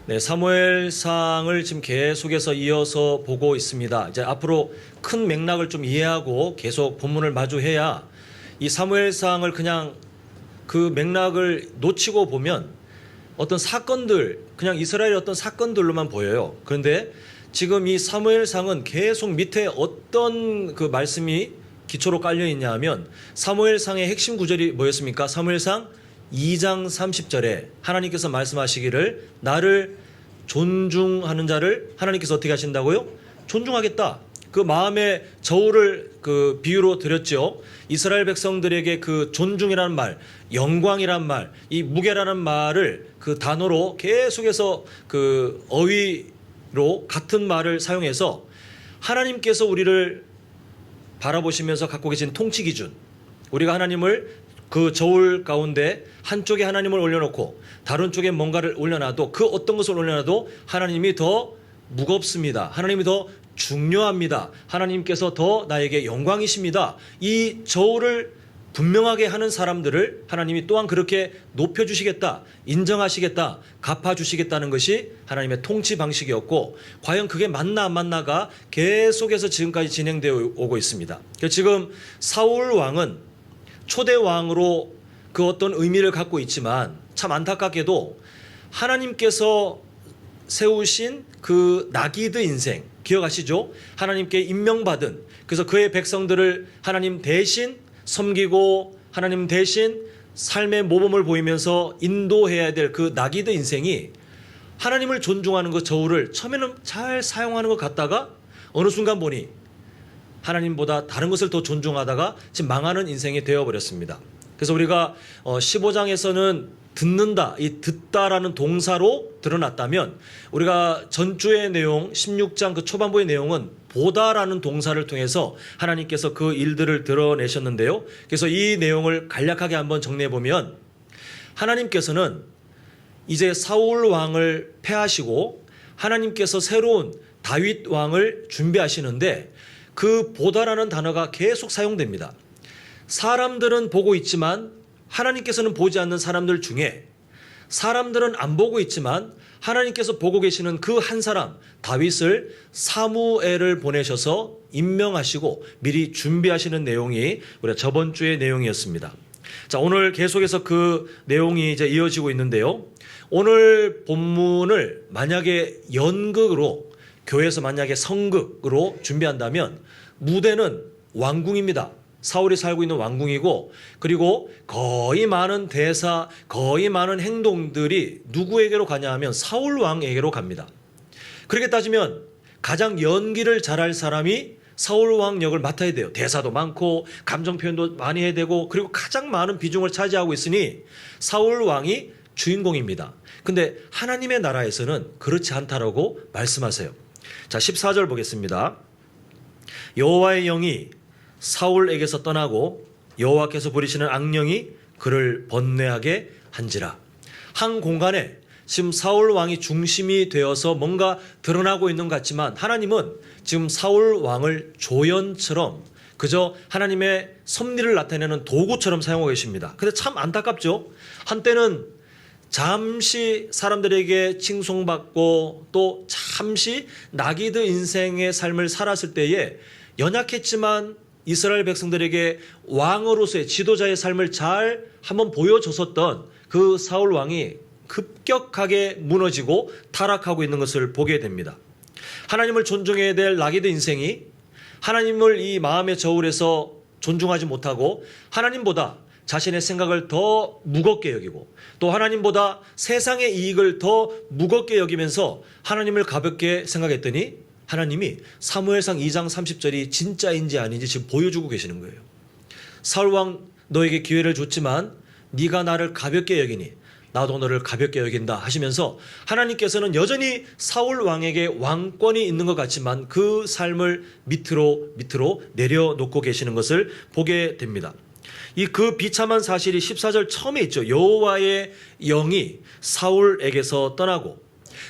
네, 사무엘상을 지금 계속해서 이어서 보고 있습니다. 이제 앞으로 큰 맥락을 좀 이해하고 계속 본문을 마주해야 이 사무엘상을 그냥 그 맥락을 놓치고 보면 어떤 사건들, 그냥 이스라엘의 어떤 사건들로만 보여요. 그런데 지금 이 사무엘상은 계속 밑에 어떤 그 말씀이 기초로 깔려 있냐 하면 사무엘상의 핵심 구절이 뭐였습니까? 사무엘상 2장 30절에 하나님께서 말씀하시기를 나를 존중하는 자를 하나님께서 어떻게 하신다고요? 존중하겠다. 그 마음의 저울을 그 비유로 드렸죠. 이스라엘 백성들에게 그 존중이라는 말, 영광이라는 말, 이 무게라는 말을 그 단어로 계속해서 그 어휘로 같은 말을 사용해서 하나님께서 우리를 바라보시면서 갖고 계신 통치 기준, 우리가 하나님을 그 저울 가운데 한쪽에 하나님을 올려놓고 다른 쪽에 뭔가를 올려놔도 그 어떤 것을 올려놔도 하나님이 더 무겁습니다. 하나님이 더 중요합니다. 하나님께서 더 나에게 영광이십니다. 이 저울을 분명하게 하는 사람들을 하나님이 또한 그렇게 높여주시겠다, 인정하시겠다, 갚아주시겠다는 것이 하나님의 통치 방식이었고 과연 그게 맞나 안 맞나가 계속해서 지금까지 진행되어 오고 있습니다. 지금 사울 왕은 초대 왕으로 그 어떤 의미를 갖고 있지만 참 안타깝게도 하나님께서 세우신 그 나기드 인생 기억하시죠? 하나님께 임명받은, 그래서 그의 백성들을 하나님 대신 섬기고 하나님 대신 삶의 모범을 보이면서 인도해야 될 그 나기드 인생이 하나님을 존중하는 그 저울을 처음에는 잘 사용하는 것 같다가 어느 순간 보니 하나님보다 다른 것을 더 존중하다가 지금 망하는 인생이 되어버렸습니다. 그래서 우리가 15장에서는 듣는다, 이 듣다라는 동사로 드러났다면 우리가 전주의 내용 16장 그 초반부의 내용은 보다라는 동사를 통해서 하나님께서 그 일들을 드러내셨는데요. 그래서 이 내용을 간략하게 한번 정리해 보면 하나님께서는 이제 사울 왕을 패하시고 하나님께서 새로운 다윗 왕을 준비하시는데 그 보다라는 단어가 계속 사용됩니다. 사람들은 보고 있지만 하나님께서는 보지 않는 사람들 중에 사람들은 안 보고 있지만 하나님께서 보고 계시는 그 한 사람 다윗을 사무엘을 보내셔서 임명하시고 미리 준비하시는 내용이 우리가 저번 주의 내용이었습니다. 자, 오늘 계속해서 그 내용이 이제 이어지고 있는데요. 오늘 본문을 만약에 연극으로 교회에서 만약에 성극으로 준비한다면 무대는 왕궁입니다. 사울이 살고 있는 왕궁이고 그리고 거의 많은 대사, 거의 많은 행동들이 누구에게로 가냐 하면 사울 왕에게로 갑니다. 그렇게 따지면 가장 연기를 잘할 사람이 사울 왕 역을 맡아야 돼요. 대사도 많고 감정 표현도 많이 해야 되고 그리고 가장 많은 비중을 차지하고 있으니 사울 왕이 주인공입니다. 근데 하나님의 나라에서는 그렇지 않다라고 말씀하세요. 자, 14절 보겠습니다. 여호와의 영이 사울에게서 떠나고 여호와께서 부리시는 악령이 그를 번뇌하게 한지라. 한 공간에 지금 사울 왕이 중심이 되어서 뭔가 드러나고 있는 것 같지만 하나님은 지금 사울 왕을 조연처럼 그저 하나님의 섭리를 나타내는 도구처럼 사용하고 계십니다. 근데 참 안타깝죠. 한때는 잠시 사람들에게 칭송받고 또 잠시 나기드 인생의 삶을 살았을 때에 연약했지만 이스라엘 백성들에게 왕으로서의 지도자의 삶을 잘 한번 보여줬었던 그 사울 왕이 급격하게 무너지고 타락하고 있는 것을 보게 됩니다. 하나님을 존중해야 될 나기드 인생이 하나님을 이 마음의 저울에서 존중하지 못하고 하나님보다 자신의 생각을 더 무겁게 여기고 또 하나님보다 세상의 이익을 더 무겁게 여기면서 하나님을 가볍게 생각했더니 하나님이 사무엘상 2장 30절이 진짜인지 아닌지 지금 보여주고 계시는 거예요. 사울왕 너에게 기회를 줬지만 네가 나를 가볍게 여기니 나도 너를 가볍게 여긴다 하시면서 하나님께서는 여전히 사울왕에게 왕권이 있는 것 같지만 그 삶을 밑으로 내려놓고 계시는 것을 보게 됩니다. 이 그 비참한 사실이 14절 처음에 있죠. 여호와의 영이 사울에게서 떠나고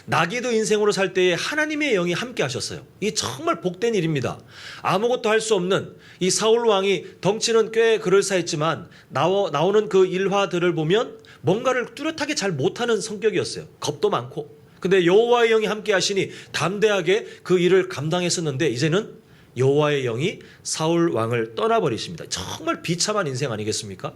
나기드 인생으로 살 때에 하나님의 영이 함께 하셨어요. 이 정말 복된 일입니다. 아무것도 할 수 없는 이 사울 왕이 덩치는 꽤 그럴싸했지만 나오는 그 일화들을 보면 뭔가를 뚜렷하게 잘 못하는 성격이었어요. 겁도 많고 근데 여호와의 영이 함께 하시니 담대하게 그 일을 감당했었는데 이제는 여호와의 영이 사울 왕을 떠나버리십니다. 정말 비참한 인생 아니겠습니까?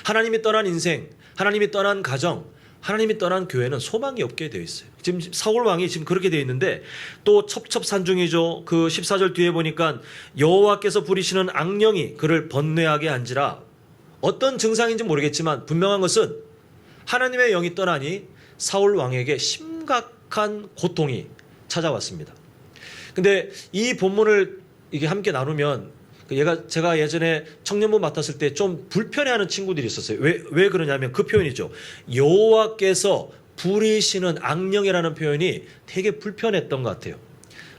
하나님이 떠난 인생, 하나님이 떠난 가정, 하나님이 떠난 교회는 소망이 없게 되어 있어요. 지금 사울 왕이 지금 그렇게 되어 있는데 또 첩첩산중이죠. 그 14절 뒤에 보니까 여호와께서 부리시는 악령이 그를 번뇌하게 한지라. 어떤 증상인지 모르겠지만 분명한 것은 하나님의 영이 떠나니 사울 왕에게 심각한 고통이 찾아왔습니다. 근데 이 본문을 이게 함께 나누면 제가 예전에 청년부 맡았을 때 좀 불편해하는 친구들이 있었어요. 왜 그러냐면 그 표현이죠. 여호와께서 부리시는 악령이라는 표현이 되게 불편했던 것 같아요.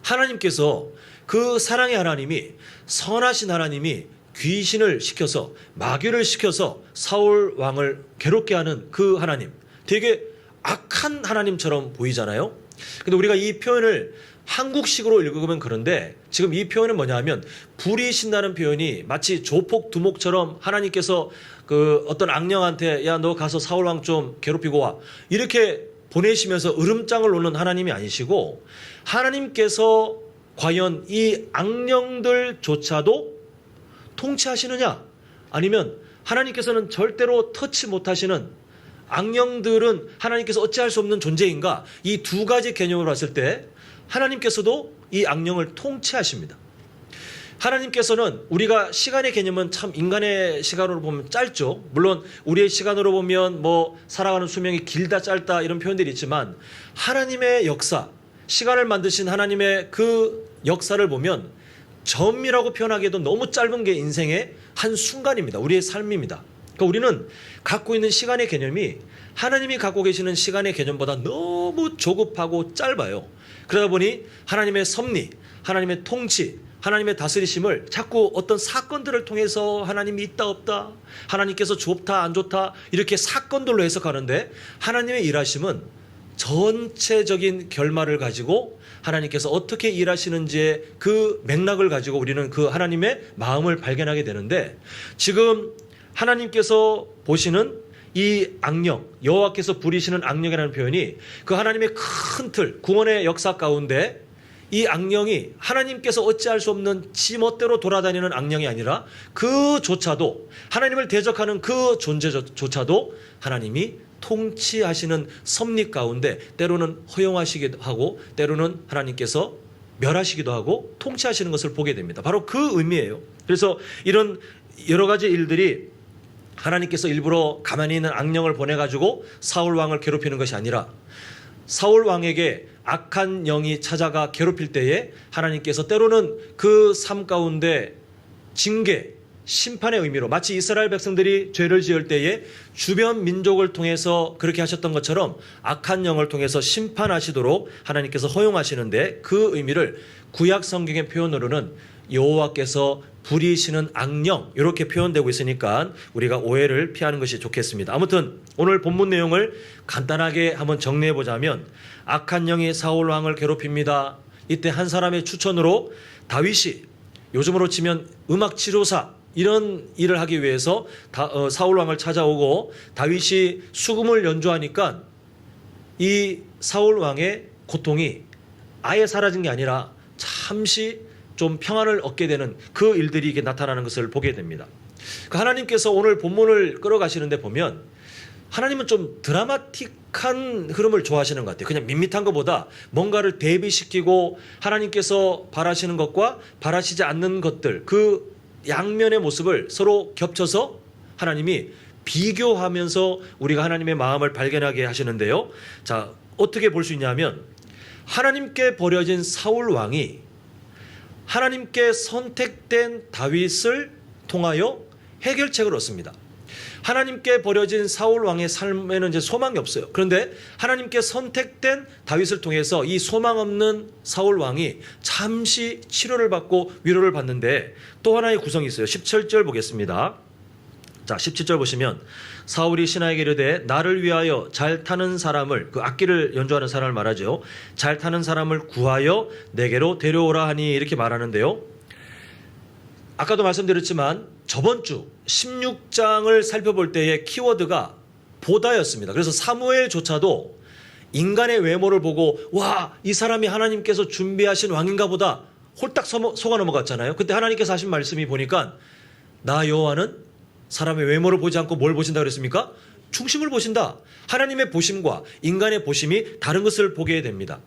하나님께서 그 사랑의 하나님이 선하신 하나님이 귀신을 시켜서 마귀를 시켜서 사울 왕을 괴롭게 하는 그 하나님, 되게 악한 하나님처럼 보이잖아요. 근데 우리가 이 표현을 한국식으로 읽으면 그런데 지금 이 표현은 뭐냐 하면 부리신다는 표현이 마치 조폭 두목처럼 하나님께서 그 어떤 악령한테 야 너 가서 사울 왕 좀 괴롭히고 와 이렇게 보내시면서 으름장을 놓는 하나님이 아니시고 하나님께서 과연 이 악령들조차도 통치하시느냐 아니면 하나님께서는 절대로 터치 못하시는 악령들은 하나님께서 어찌할 수 없는 존재인가 이 두 가지 개념으로 봤을 때 하나님께서도 이 악령을 통치하십니다. 하나님께서는 우리가 시간의 개념은 참 인간의 시간으로 보면 짧죠. 물론 우리의 시간으로 보면 뭐 살아가는 수명이 길다 짧다 이런 표현들이 있지만 하나님의 역사, 시간을 만드신 하나님의 그 역사를 보면 점이라고 표현하기에도 너무 짧은 게 인생의 한 순간입니다. 우리의 삶입니다. 그러니까 우리는 갖고 있는 시간의 개념이 하나님이 갖고 계시는 시간의 개념보다 너무 조급하고 짧아요. 그러다 보니 하나님의 섭리, 하나님의 통치, 하나님의 다스리심을 자꾸 어떤 사건들을 통해서 하나님이 있다 없다, 하나님께서 좋다 안 좋다 이렇게 사건들로 해석하는데 하나님의 일하심은 전체적인 결말을 가지고 하나님께서 어떻게 일하시는지의 그 맥락을 가지고 우리는 그 하나님의 마음을 발견하게 되는데 지금 하나님께서 보시는 이 악령, 여호와께서 부리시는 악령이라는 표현이 그 하나님의 큰 틀, 구원의 역사 가운데 이 악령이 하나님께서 어찌할 수 없는 지멋대로 돌아다니는 악령이 아니라 그조차도 하나님을 대적하는 그 존재조차도 하나님이 통치하시는 섭리 가운데 때로는 허용하시기도 하고 때로는 하나님께서 멸하시기도 하고 통치하시는 것을 보게 됩니다. 바로 그 의미예요. 그래서 이런 여러 가지 일들이 하나님께서 일부러 가만히 있는 악령을 보내가지고 사울 왕을 괴롭히는 것이 아니라 사울 왕에게 악한 영이 찾아가 괴롭힐 때에 하나님께서 때로는 그 삶 가운데 징계, 심판의 의미로 마치 이스라엘 백성들이 죄를 지을 때에 주변 민족을 통해서 그렇게 하셨던 것처럼 악한 영을 통해서 심판하시도록 하나님께서 허용하시는데 그 의미를 구약 성경의 표현으로는 여호와께서 부리시는 악령 이렇게 표현되고 있으니까 우리가 오해를 피하는 것이 좋겠습니다. 아무튼 오늘 본문 내용을 간단하게 한번 정리해 보자면 악한 영이 사울 왕을 괴롭힙니다. 이때 한 사람의 추천으로 다윗이 요즘으로 치면 음악 치료사 이런 일을 하기 위해서 사울 왕을 찾아오고 다윗이 수금을 연주하니까 이 사울 왕의 고통이 아예 사라진 게 아니라 잠시 좀 평안을 얻게 되는 그 일들이 이게 나타나는 것을 보게 됩니다. 하나님께서 오늘 본문을 끌어가시는데 보면 하나님은 좀 드라마틱한 흐름을 좋아하시는 것 같아요. 그냥 밋밋한 것보다 뭔가를 대비시키고 하나님께서 바라시는 것과 바라시지 않는 것들 그 양면의 모습을 서로 겹쳐서 하나님이 비교하면서 우리가 하나님의 마음을 발견하게 하시는데요. 자, 어떻게 볼 수 있냐면 하나님께 버려진 사울 왕이 하나님께 선택된 다윗을 통하여 해결책을 얻습니다. 하나님께 버려진 사울 왕의 삶에는 이제 소망이 없어요. 그런데 하나님께 선택된 다윗을 통해서 이 소망 없는 사울 왕이 잠시 치료를 받고 위로를 받는데 또 하나의 구성이 있어요. 17절 보겠습니다. 자, 17절 보시면 사울이 신하에게 이르되 나를 위하여 잘 타는 사람을 그 악기를 연주하는 사람을 말하죠. 잘 타는 사람을 구하여 내게로 데려오라 하니 이렇게 말하는데요. 아까도 말씀드렸지만 저번 주 16장을 살펴볼 때의 키워드가 보다였습니다. 그래서 사무엘조차도 인간의 외모를 보고 와, 이 사람이 하나님께서 준비하신 왕인가 보다 홀딱 속아 넘어갔잖아요. 그때 하나님께서 하신 말씀이 보니까 나 여호와는 사람의 외모를 보지 않고 뭘 보신다 그랬습니까? 중심을 보신다. 하나님의 보심과 인간의 보심이 다른 것을 보게 됩니다.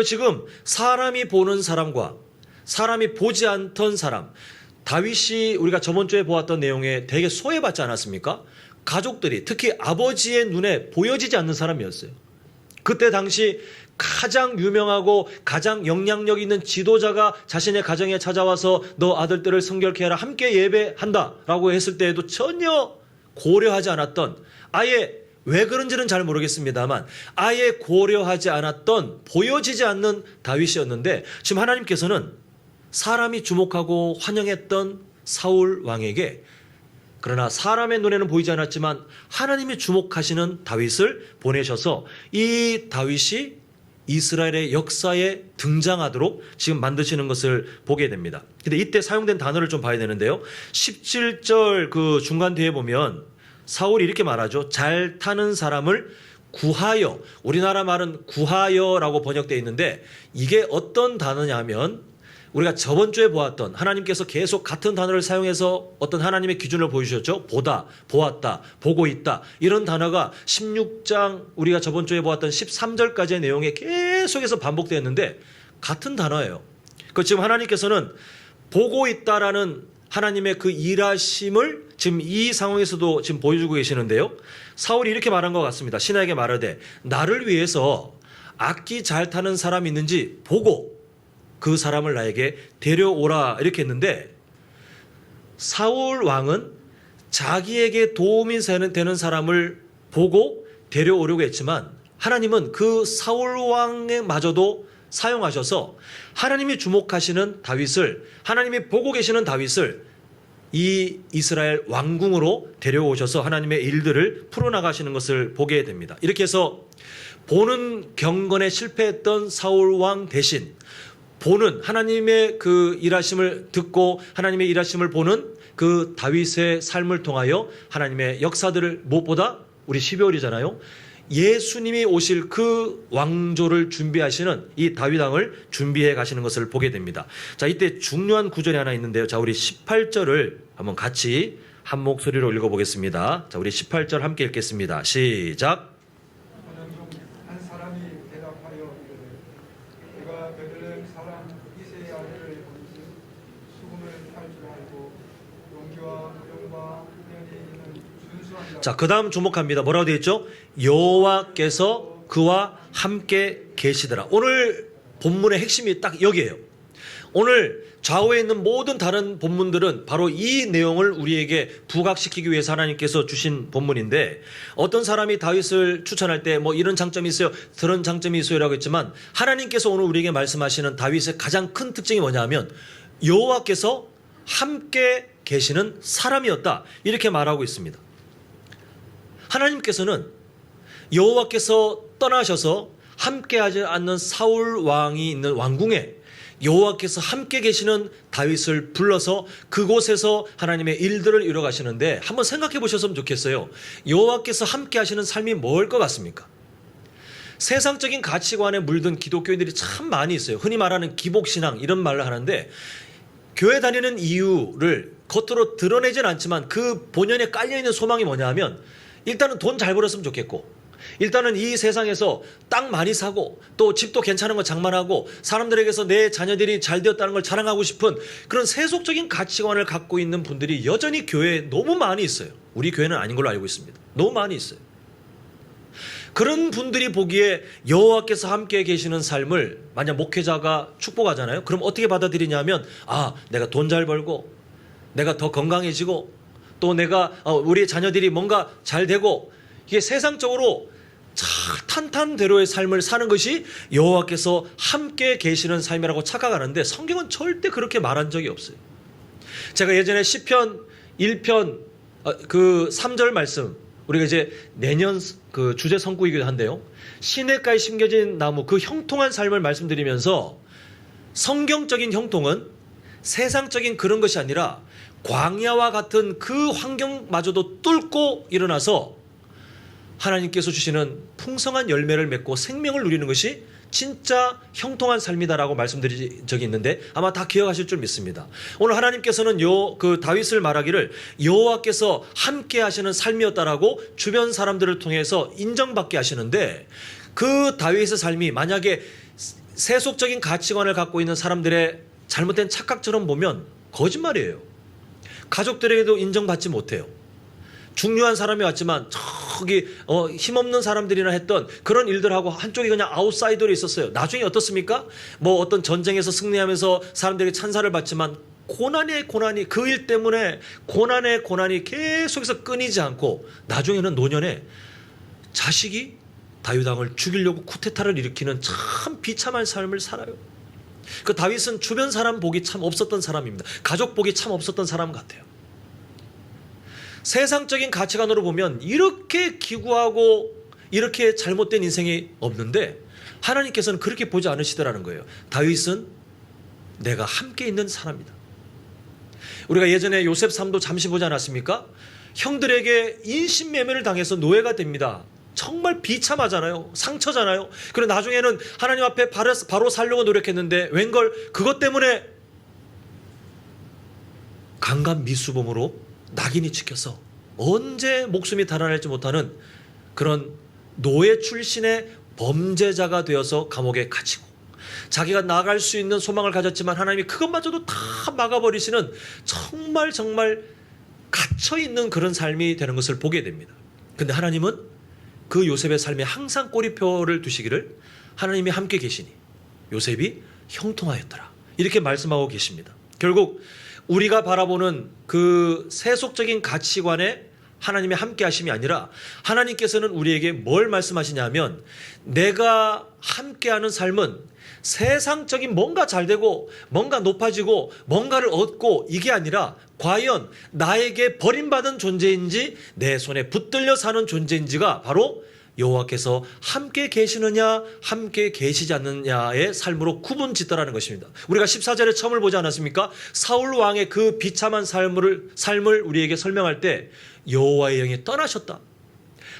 지금 사람이 보는 사람과 사람이 보지 않던 사람, 다윗이 우리가 저번 주에 보았던 내용에 되게 소외받지 않았습니까? 가족들이, 특히 아버지의 눈에 보여지지 않는 사람이었어요. 그때 당시 가장 유명하고 가장 영향력 있는 지도자가 자신의 가정에 찾아와서 너 아들들을 성결케 하라, 함께 예배한다 라고 했을 때에도 전혀 고려하지 않았던, 아예 왜 그런지는 잘 모르겠습니다만 아예 고려하지 않았던, 보여지지 않는 다윗이었는데, 지금 하나님께서는 사람이 주목하고 환영했던 사울 왕에게, 그러나 사람의 눈에는 보이지 않았지만 하나님이 주목하시는 다윗을 보내셔서 이 다윗이 이스라엘의 역사에 등장하도록 지금 만드시는 것을 보게 됩니다. 근데 이때 사용된 단어를 좀 봐야 되는데요. 17절 그 중간 뒤에 보면 사울이 이렇게 말하죠. 잘 타는 사람을 구하여, 우리나라 말은 구하여라고 번역되어 있는데 이게 어떤 단어냐 하면 우리가 저번 주에 보았던, 하나님께서 계속 같은 단어를 사용해서 어떤 하나님의 기준을 보여주셨죠. 보다, 보았다, 보고 있다, 이런 단어가 16장 우리가 저번 주에 보았던 13절까지의 내용에 계속해서 반복되었는데 같은 단어예요. 지금 하나님께서는 보고 있다라는 하나님의 그 일하심을 지금 이 상황에서도 지금 보여주고 계시는데요. 사울이 이렇게 말한 것 같습니다. 신하에게 말하되 나를 위해서 악기 잘 타는 사람이 있는지 보고 그 사람을 나에게 데려오라, 이렇게 했는데, 사울 왕은 자기에게 도움이 되는 사람을 보고 데려오려고 했지만 하나님은 그 사울 왕마저도 사용하셔서 하나님이 주목하시는 다윗을, 하나님이 보고 계시는 다윗을 이 이스라엘 왕궁으로 데려오셔서 하나님의 일들을 풀어나가시는 것을 보게 됩니다. 이렇게 해서 보는 경건에 실패했던 사울 왕 대신 보는, 하나님의 그 일하심을 듣고 하나님의 일하심을 보는 그 다윗의 삶을 통하여 하나님의 역사들을, 무엇보다 우리 12월이잖아요. 예수님이 오실 그 왕조를 준비하시는 이 다윗 왕을 준비해 가시는 것을 보게 됩니다. 자, 이때 중요한 구절이 하나 있는데요. 자, 우리 18절을 한번 같이 한 목소리로 읽어보겠습니다. 자, 우리 18절 함께 읽겠습니다. 시작. 한 사람이 대답하여 이르되 내가 베들레헴 사람 이새의 아들을 본즉 수금을 탈 줄 알고 용기와 무용과 훈련이 있는 준수한 자. 자, 그 다음 주목합니다. 뭐라고 되어 있죠? 여호와께서 그와 함께 계시더라. 오늘 본문의 핵심이 딱 여기에요. 오늘 좌우에 있는 모든 다른 본문들은 바로 이 내용을 우리에게 부각시키기 위해서 하나님께서 주신 본문인데, 어떤 사람이 다윗을 추천할 때 뭐 이런 장점이 있어요, 저런 장점이 있어요 라고 했지만, 하나님께서 오늘 우리에게 말씀하시는 다윗의 가장 큰 특징이 뭐냐 하면 여호와께서 함께 계시는 사람이었다, 이렇게 말하고 있습니다. 하나님께서는 여호와께서 떠나셔서 함께하지 않는 사울 왕이 있는 왕궁에 여호와께서 함께 계시는 다윗을 불러서 그곳에서 하나님의 일들을 이루어 가시는데, 한번 생각해 보셨으면 좋겠어요. 여호와께서 함께 하시는 삶이 뭘 것 같습니까? 세상적인 가치관에 물든 기독교인들이 참 많이 있어요. 흔히 말하는 기복신앙, 이런 말을 하는데, 교회 다니는 이유를 겉으로 드러내진 않지만 그 본연에 깔려있는 소망이 뭐냐 하면, 일단은 돈 잘 벌었으면 좋겠고, 일단은 이 세상에서 땅 많이 사고 또 집도 괜찮은 거 장만하고 사람들에게서 내 자녀들이 잘 되었다는 걸 자랑하고 싶은 그런 세속적인 가치관을 갖고 있는 분들이 여전히 교회에 너무 많이 있어요. 우리 교회는 아닌 걸로 알고 있습니다. 너무 많이 있어요. 그런 분들이 보기에 여호와께서 함께 계시는 삶을 만약 목회자가 축복하잖아요. 그럼 어떻게 받아들이냐면, 아, 내가 돈 잘 벌고 내가 더 건강해지고 또 내가 우리 자녀들이 뭔가 잘 되고, 이게 세상적으로 탄탄대로의 삶을 사는 것이 여호와께서 함께 계시는 삶이라고 착각하는데, 성경은 절대 그렇게 말한 적이 없어요. 제가 예전에 시편 1편 그 3절 말씀, 우리가 이제 내년 그 주제 선구이기도 한데요, 시냇가에 심겨진 나무, 그 형통한 삶을 말씀드리면서 성경적인 형통은 세상적인 그런 것이 아니라 광야와 같은 그 환경마저도 뚫고 일어나서 하나님께서 주시는 풍성한 열매를 맺고 생명을 누리는 것이 진짜 형통한 삶이다라고 말씀드린 적이 있는데 아마 다 기억하실 줄 믿습니다. 오늘 하나님께서는 그 다윗을 말하기를 여호와께서 함께 하시는 삶이었다라고 주변 사람들을 통해서 인정받게 하시는데, 그 다윗의 삶이 만약에 세속적인 가치관을 갖고 있는 사람들의 잘못된 착각처럼 보면 거짓말이에요. 가족들에게도 인정받지 못해요. 중요한 사람이 왔지만 저기 힘없는 사람들이나 했던 그런 일들하고 한쪽이 그냥 아웃사이더로 있었어요. 나중에 어떻습니까? 뭐 어떤 전쟁에서 승리하면서 사람들에게 찬사를 받지만 고난의 고난이, 그 일 때문에 고난의 고난이 계속해서 끊이지 않고 나중에는 노년에 자식이 다윗 왕을 죽이려고 쿠데타를 일으키는 참 비참한 삶을 살아요. 그 다윗은 주변 사람 복이 참 없었던 사람입니다. 가족 복이 참 없었던 사람 같아요. 세상적인 가치관으로 보면 이렇게 기구하고 이렇게 잘못된 인생이 없는데 하나님께서는 그렇게 보지 않으시더라는 거예요. 다윗은 내가 함께 있는 사람이다. 우리가 예전에 요셉 삶도 잠시 보지 않았습니까? 형들에게 인신매매를 당해서 노예가 됩니다. 정말 비참하잖아요. 상처잖아요. 그리고 나중에는 하나님 앞에 바로 살려고 노력했는데 웬걸 그것 때문에 강간 미수범으로 낙인이 찍혀서 언제 목숨이 달아날지 못하는 그런 노예 출신의 범죄자가 되어서 감옥에 갇히고, 자기가 나갈 수 있는 소망을 가졌지만 하나님이 그것마저도 다 막아버리시는 정말 갇혀있는 그런 삶이 되는 것을 보게 됩니다. 근데 하나님은 그 요셉의 삶에 항상 꼬리표를 두시기를 하나님이 함께 계시니 요셉이 형통하였더라, 이렇게 말씀하고 계십니다. 결국 우리가 바라보는 그 세속적인 가치관에 하나님의 함께 하심이 아니라 하나님께서는 우리에게 뭘 말씀하시냐면, 내가 함께하는 삶은 세상적인 뭔가 잘되고 뭔가 높아지고 뭔가를 얻고 이게 아니라 과연 나에게 버림받은 존재인지 내 손에 붙들려 사는 존재인지가 바로 여호와께서 함께 계시느냐 함께 계시지 않느냐의 삶으로 구분짓더라는 것입니다. 우리가 14절에 처음을 보지 않았습니까? 사울 왕의 그 비참한 삶을 우리에게 설명할 때 여호와의 영이 떠나셨다,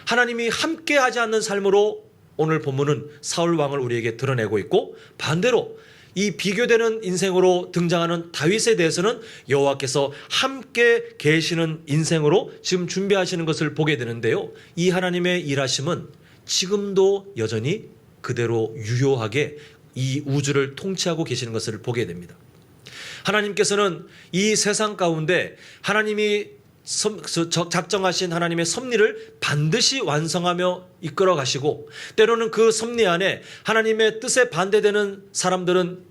하나님이 함께 하지 않는 삶으로 오늘 본문은 사울 왕을 우리에게 드러내고 있고, 반대로 이 비교되는 인생으로 등장하는 다윗에 대해서는 여호와께서 함께 계시는 인생으로 지금 준비하시는 것을 보게 되는데요. 이 하나님의 일하심은 지금도 여전히 그대로 유효하게 이 우주를 통치하고 계시는 것을 보게 됩니다. 하나님께서는 이 세상 가운데 하나님이 작정하신 하나님의 섭리를 반드시 완성하며 이끌어 가시고, 때로는 그 섭리 안에 하나님의 뜻에 반대되는 사람들은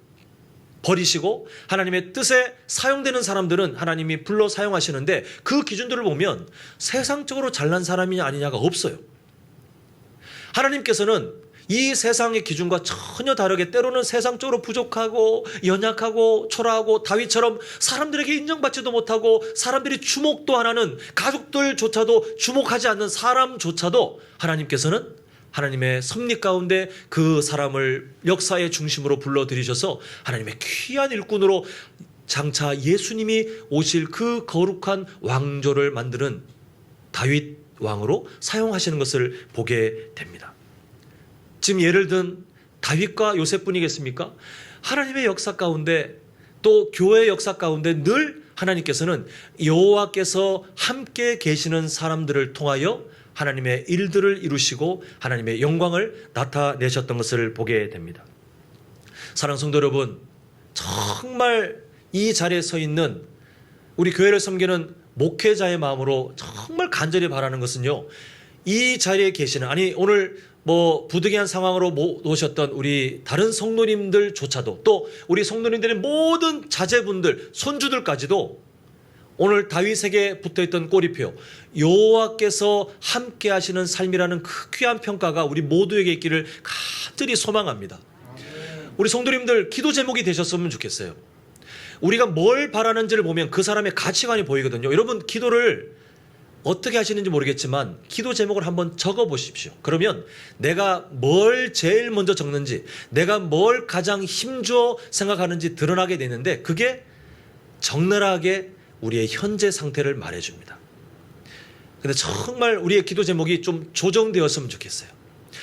버리시고 하나님의 뜻에 사용되는 사람들은 하나님이 불러 사용하시는데, 그 기준들을 보면 세상적으로 잘난 사람이냐 아니냐가 없어요. 하나님께서는 이 세상의 기준과 전혀 다르게 때로는 세상적으로 부족하고 연약하고 초라하고 다윗처럼 사람들에게 인정받지도 못하고 사람들이 주목도 안 하는, 가족들조차도 주목하지 않는 사람조차도 하나님께서는 하나님의 섭리 가운데 그 사람을 역사의 중심으로 불러들이셔서 하나님의 귀한 일꾼으로 장차 예수님이 오실 그 거룩한 왕조를 만드는 다윗 왕으로 사용하시는 것을 보게 됩니다. 지금 예를 든 다윗과 요셉뿐이겠습니까? 하나님의 역사 가운데 또 교회의 역사 가운데 늘 하나님께서는 여호와께서 함께 계시는 사람들을 통하여 하나님의 일들을 이루시고 하나님의 영광을 나타내셨던 것을 보게 됩니다. 사랑하는 성도 여러분, 정말 이 자리에 서 있는 우리 교회를 섬기는 목회자의 마음으로 정말 간절히 바라는 것은요, 이 자리에 계시는, 아니 오늘 부득이한 상황으로 오셨던 우리 다른 성도님들조차도, 또 우리 성도님들의 모든 자제분들, 손주들까지도 오늘 다윗에게 붙어있던 꼬리표, 여호와께서 함께 하시는 삶이라는 그 귀한 평가가 우리 모두에게 있기를 간절히 소망합니다. 우리 성도님들 기도 제목이 되셨으면 좋겠어요. 우리가 뭘 바라는지를 보면 그 사람의 가치관이 보이거든요. 여러분 기도를 어떻게 하시는지 모르겠지만 기도 제목을 한번 적어 보십시오. 그러면 내가 뭘 제일 먼저 적는지, 내가 뭘 가장 힘주어 생각하는지 드러나게 되는데, 그게 적나라하게 우리의 현재 상태를 말해줍니다. 근데 정말 우리의 기도 제목이 좀 조정되었으면 좋겠어요.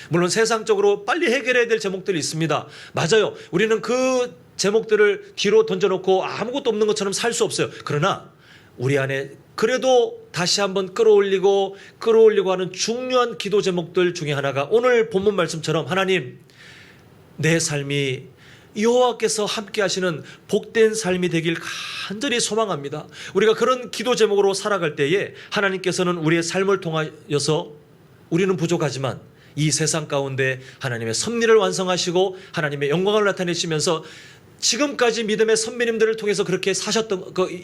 물론 세상적으로 빨리 해결해야 될 제목들이 있습니다. 맞아요. 우리는 그 제목들을 뒤로 던져놓고 아무것도 없는 것처럼 살 수 없어요. 그러나 우리 안에 그래도 다시 한번 끌어올리고 하는 중요한 기도 제목들 중에 하나가 오늘 본문 말씀처럼 하나님, 내 삶이 여호와께서 함께 하시는 복된 삶이 되길 간절히 소망합니다. 우리가 그런 기도 제목으로 살아갈 때에 하나님께서는 우리의 삶을 통하여서 우리는 부족하지만 이 세상 가운데 하나님의 섭리를 완성하시고 하나님의 영광을 나타내시면서 지금까지 믿음의 선배님들을 통해서 그렇게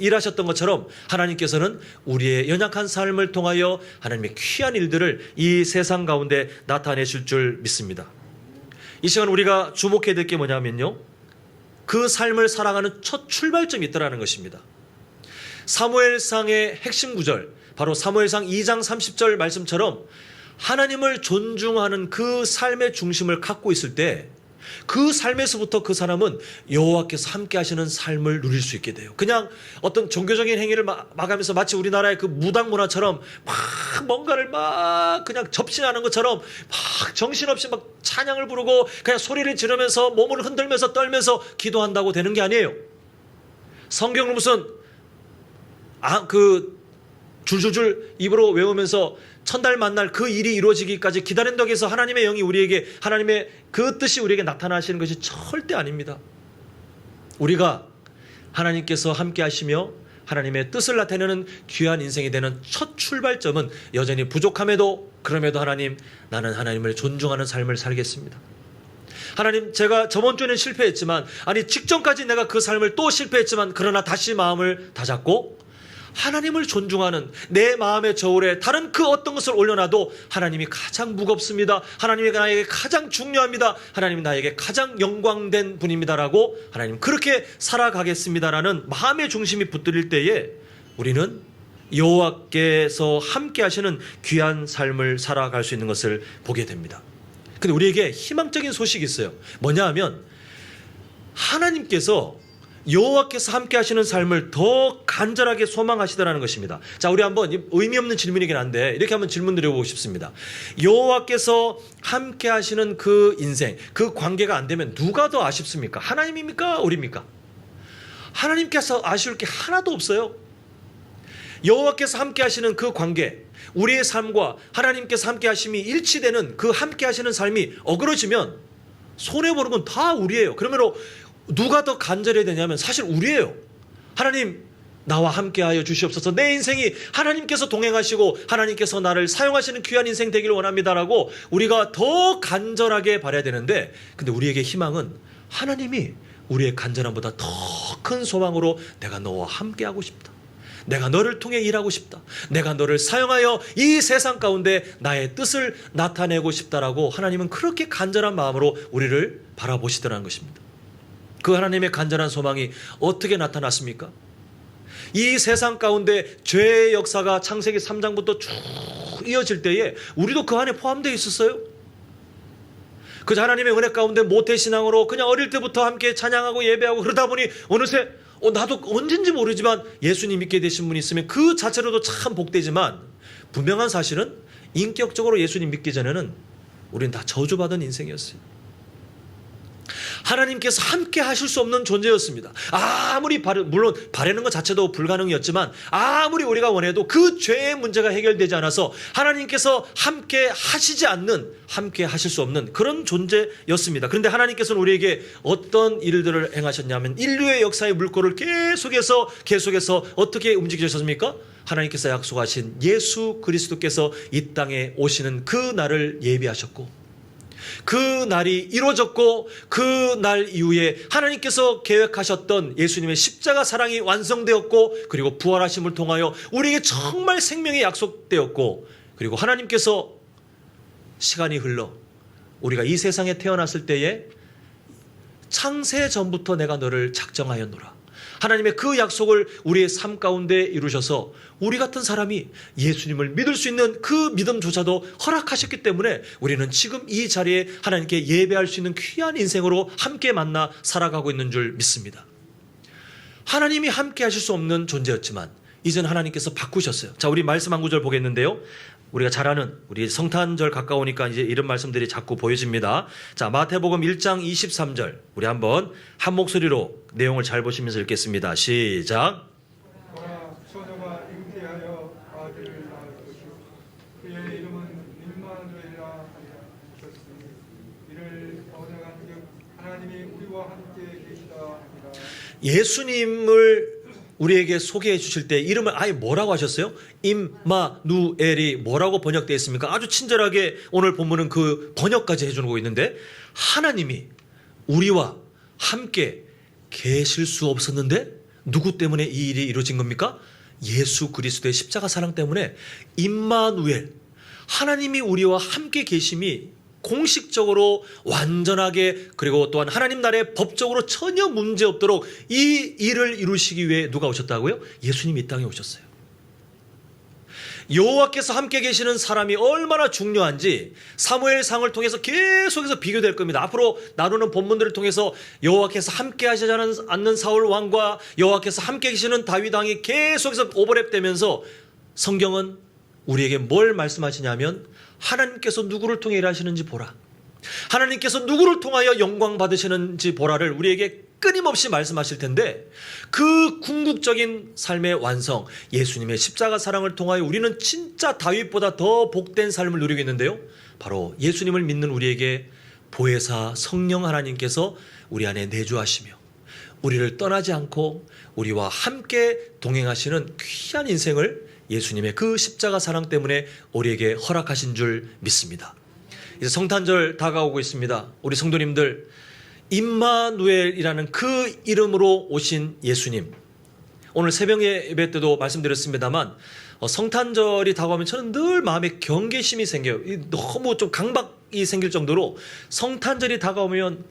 일하셨던 것처럼 하나님께서는 우리의 연약한 삶을 통하여 하나님의 귀한 일들을 이 세상 가운데 나타내실 줄 믿습니다. 이 시간 우리가 주목해야 될 게 뭐냐면요, 그 삶을 살아가는 첫 출발점이 있다는 것입니다. 사무엘상의 핵심 구절, 바로 사무엘상 2장 30절 말씀처럼 하나님을 존중하는 그 삶의 중심을 갖고 있을 때 그 삶에서부터 그 사람은 여호와께서 함께 하시는 삶을 누릴 수 있게 돼요. 그냥 어떤 종교적인 행위를 막하면서 마치 우리나라의 그 무당 문화처럼 막 뭔가를 막 그냥 접신하는 것처럼 막 정신없이 막 찬양을 부르고 그냥 소리를 지르면서 몸을 흔들면서 떨면서 기도한다고 되는 게 아니에요. 성경을 무슨 줄줄줄 입으로 외우면서 천달 만날 그 일이 이루어지기까지 기다린다고 해서 하나님의 영이 우리에게, 하나님의 그 뜻이 우리에게 나타나시는 것이 절대 아닙니다. 우리가 하나님께서 함께 하시며 하나님의 뜻을 나타내는 귀한 인생이 되는 첫 출발점은 여전히 부족함에도, 그럼에도 하나님, 나는 하나님을 존중하는 삶을 살겠습니다. 하나님, 제가 저번 주에는 실패했지만, 아니 직전까지 내가 그 삶을 또 실패했지만, 그러나 다시 마음을 다잡고 하나님을 존중하는 내 마음의 저울에 다른 그 어떤 것을 올려놔도 하나님이 가장 무겁습니다. 하나님이 나에게 가장 중요합니다. 하나님이 나에게 가장 영광된 분입니다라고 하나님 그렇게 살아가겠습니다라는 마음의 중심이 붙들릴 때에 우리는 여호와께서 함께 하시는 귀한 삶을 살아갈 수 있는 것을 보게 됩니다. 근데 우리에게 희망적인 소식이 있어요. 뭐냐 하면 하나님께서 여호와께서 함께 하시는 삶을 더 간절하게 소망하시더라는 것입니다. 자, 우리 한번 의미 없는 질문이긴 한데 이렇게 한번 질문 드려보고 싶습니다. 여호와께서 함께 하시는 그 인생, 그 관계가 안 되면 누가 더 아쉽습니까? 하나님입니까? 우리입니까? 하나님께서 아쉬울 게 하나도 없어요. 여호와께서 함께 하시는 그 관계, 우리의 삶과 하나님께서 함께 하심이 일치되는 그 함께 하시는 삶이 어그러지면 손해보는 건 다 우리예요. 그러므로 누가 더 간절해야 되냐면 사실 우리예요. 하나님, 나와 함께하여 주시옵소서. 내 인생이 하나님께서 동행하시고 하나님께서 나를 사용하시는 귀한 인생 되기를 원합니다라고 우리가 더 간절하게 바라야 되는데, 근데 우리에게 희망은 하나님이 우리의 간절함보다 더 큰 소망으로 내가 너와 함께하고 싶다. 내가 너를 통해 일하고 싶다. 내가 너를 사용하여 이 세상 가운데 나의 뜻을 나타내고 싶다라고 하나님은 그렇게 간절한 마음으로 우리를 바라보시더라는 것입니다. 그 하나님의 간절한 소망이 어떻게 나타났습니까? 이 세상 가운데 죄의 역사가 창세기 3장부터 쭉 이어질 때에 우리도 그 안에 포함되어 있었어요. 그 하나님의 은혜 가운데 모태신앙으로 그냥 어릴 때부터 함께 찬양하고 예배하고 그러다 보니 어느새 나도 언젠지 모르지만 예수님 믿게 되신 분이 있으면 그 자체로도 참 복되지만, 분명한 사실은 인격적으로 예수님 믿기 전에는 우리는 다 저주받은 인생이었어요. 하나님께서 함께 하실 수 없는 존재였습니다. 아무리 물론 바라는 것 자체도 불가능이었지만 아무리 우리가 원해도 그 죄의 문제가 해결되지 않아서 하나님께서 함께 하시지 않는, 함께 하실 수 없는 그런 존재였습니다. 그런데 하나님께서는 우리에게 어떤 일들을 행하셨냐면 인류의 역사의 물꼬를 계속해서 어떻게 움직이셨습니까? 하나님께서 약속하신 예수 그리스도께서 이 땅에 오시는 그 날을 예비하셨고, 그 날이 이루어졌고 그 날 이후에 하나님께서 계획하셨던 예수님의 십자가 사랑이 완성되었고, 그리고 부활하심을 통하여 우리에게 정말 생명이 약속되었고, 그리고 하나님께서 시간이 흘러 우리가 이 세상에 태어났을 때에 창세 전부터 내가 너를 작정하였노라, 하나님의 그 약속을 우리의 삶 가운데 이루셔서 우리 같은 사람이 예수님을 믿을 수 있는 그 믿음조차도 허락하셨기 때문에 우리는 지금 이 자리에 하나님께 예배할 수 있는 귀한 인생으로 함께 만나 살아가고 있는 줄 믿습니다. 하나님이 함께 하실 수 없는 존재였지만 이젠 하나님께서 바꾸셨어요. 자, 우리 말씀 한 구절 보겠는데요. 우리가 잘 아는 우리 성탄절 가까우니까 이제 이런 말씀들이 자꾸 보여집니다. 자, 마태복음 1장 23절. 우리 한번 한 목소리로 내용을 잘 보시면서 읽겠습니다. 시작. 보라, 처녀가 잉태하여 아들을 낳을 것이요 그의 이름은 임마누엘이라 하리라 하셨으니 이를 번역한즉 하나님이 우리와 함께 계시다 하니라. 예수님을 우리에게 소개해 주실 때 이름을 아예 뭐라고 하셨어요? 임마누엘이 뭐라고 번역되어 있습니까? 아주 친절하게 오늘 본문은 그 번역까지 해주고 있는데, 하나님이 우리와 함께 계실 수 없었는데 누구 때문에 이 일이 이루어진 겁니까? 예수 그리스도의 십자가 사랑 때문에 임마누엘, 하나님이 우리와 함께 계심이 공식적으로 완전하게, 그리고 또한 하나님 나라의 법적으로 전혀 문제 없도록 이 일을 이루시기 위해 누가 오셨다고요? 예수님이 이 땅에 오셨어요. 여호와께서 함께 계시는 사람이 얼마나 중요한지 사무엘상을 통해서 계속해서 비교될 겁니다. 앞으로 나누는 본문들을 통해서 여호와께서 함께 하시지 않는 사울 왕과 여호와께서 함께 계시는 다윗 왕이 계속해서 오버랩되면서 성경은 우리에게 뭘 말씀하시냐면, 하나님께서 누구를 통해 일하시는지 보라, 하나님께서 누구를 통하여 영광 받으시는지 보라를 우리에게 끊임없이 말씀하실 텐데, 그 궁극적인 삶의 완성, 예수님의 십자가 사랑을 통하여 우리는 진짜 다윗보다 더 복된 삶을 누리고 있는데요, 바로 예수님을 믿는 우리에게 보혜사 성령 하나님께서 우리 안에 내주하시며 우리를 떠나지 않고 우리와 함께 동행하시는 귀한 인생을 예수님의 그 십자가 사랑 때문에 우리에게 허락하신 줄 믿습니다. 이제 성탄절 다가오고 있습니다. 우리 성도님들, 임마누엘이라는 그 이름으로 오신 예수님, 오늘 새벽 예배 때도 말씀드렸습니다만 성탄절이 다가오면 저는 늘 마음에 경계심이 생겨요. 너무 좀 강박이 생길 정도로 성탄절이 다가오면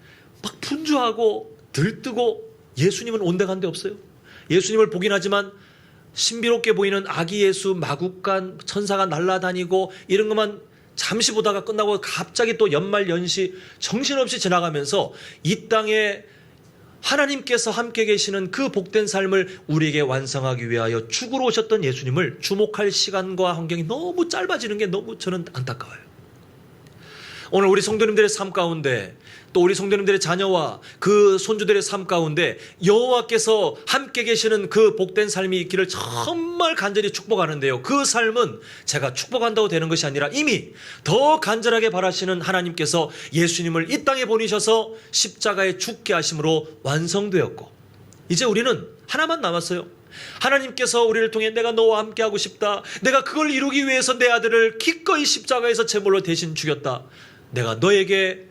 막 분주하고 들뜨고, 예수님은 온데간데 없어요. 예수님을 보긴 하지만 신비롭게 보이는 아기 예수, 마구간, 천사가 날아다니고 이런 것만 잠시 보다가 끝나고 갑자기 또 연말 연시 정신없이 지나가면서 이 땅에 하나님께서 함께 계시는 그 복된 삶을 우리에게 완성하기 위하여 죽으러 오셨던 예수님을 주목할 시간과 환경이 너무 짧아지는 게 너무 저는 안타까워요. 오늘 우리 성도님들의 삶 가운데, 또 우리 성도님들의 자녀와 그 손주들의 삶 가운데 여호와께서 함께 계시는 그 복된 삶이 있기를 정말 간절히 축복하는데요, 그 삶은 제가 축복한다고 되는 것이 아니라 이미 더 간절하게 바라시는 하나님께서 예수님을 이 땅에 보내셔서 십자가에 죽게 하심으로 완성되었고, 이제 우리는 하나만 남았어요. 하나님께서 우리를 통해 내가 너와 함께 하고 싶다, 내가 그걸 이루기 위해서 내 아들을 기꺼이 십자가에서 제물로 대신 죽였다, 내가 너에게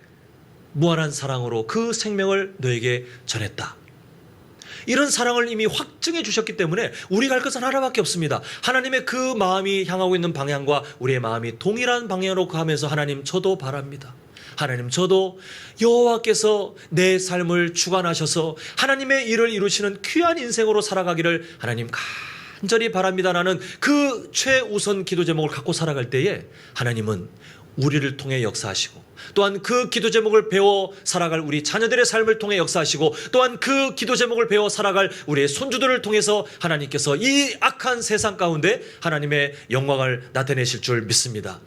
무한한 사랑으로 그 생명을 너에게 전했다, 이런 사랑을 이미 확증해 주셨기 때문에 우리가 할 것은 하나밖에 없습니다. 하나님의 그 마음이 향하고 있는 방향과 우리의 마음이 동일한 방향으로 가면서, 하나님 저도 바랍니다, 하나님 저도 여호와께서 내 삶을 주관하셔서 하나님의 일을 이루시는 귀한 인생으로 살아가기를 하나님 간절히 바랍니다라는 그 최우선 기도 제목을 갖고 살아갈 때에 하나님은 우리를 통해 역사하시고, 또한 그 기도 제목을 배워 살아갈 우리 자녀들의 삶을 통해 역사하시고, 또한 그 기도 제목을 배워 살아갈 우리의 손주들을 통해서 하나님께서 이 악한 세상 가운데 하나님의 영광을 나타내실 줄 믿습니다.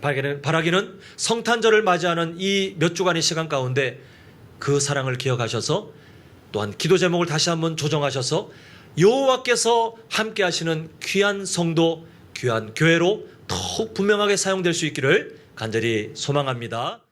바라기는 성탄절을 맞이하는 이 몇 주간의 시간 가운데 그 사랑을 기억하셔서, 또한 기도 제목을 다시 한번 조정하셔서 여호와께서 함께 하시는 귀한 성도, 귀한 교회로 더욱 분명하게 사용될 수 있기를 간절히 소망합니다.